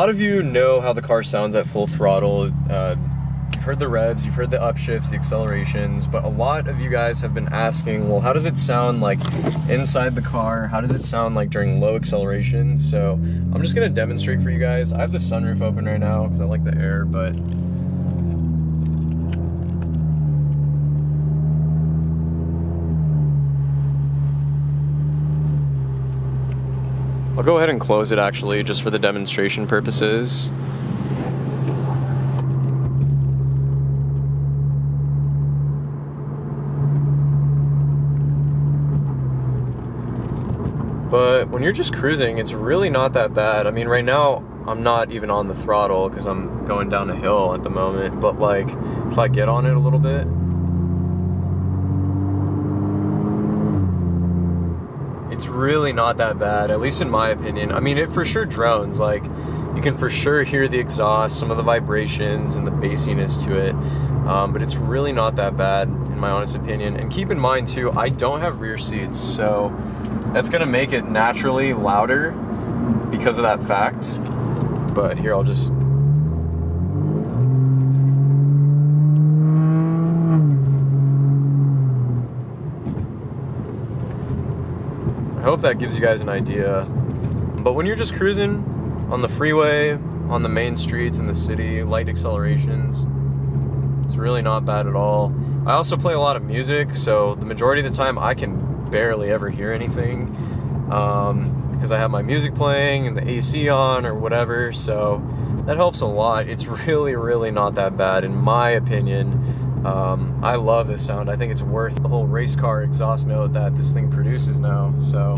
lot of you know how the car sounds at full throttle. You've heard the revs, you've heard the upshifts, the accelerations, but a lot of you guys have been asking, well, how does it sound like inside the car? How does it sound like during low acceleration? So I'm just gonna demonstrate for you guys. I have the sunroof open right now because I like the air, but I'll go ahead and close it actually, just for the demonstration purposes. But when you're just cruising, it's really not that bad. I mean, right now, I'm not even on the throttle because I'm going down a hill at the moment. But like, if I get on it a little bit, it's really not that bad, at least in my opinion. I mean, it for sure drones. Like, you can for sure hear the exhaust, some of the vibrations and the bassiness to it. But it's really not that bad, in my honest opinion. And keep in mind too, I don't have rear seats, so that's gonna make it naturally louder because of that fact. But here, I'll just... I hope that gives you guys an idea. But when you're just cruising on the freeway, on the main streets in the city, light accelerations, it's really not bad at all. I also play a lot of music, so the majority of the time I can barely ever hear anything because I have my music playing and the AC on or whatever, so that helps a lot. It's really not that bad in my opinion. I love this sound. I think it's worth the whole race car exhaust note that this thing produces now, so.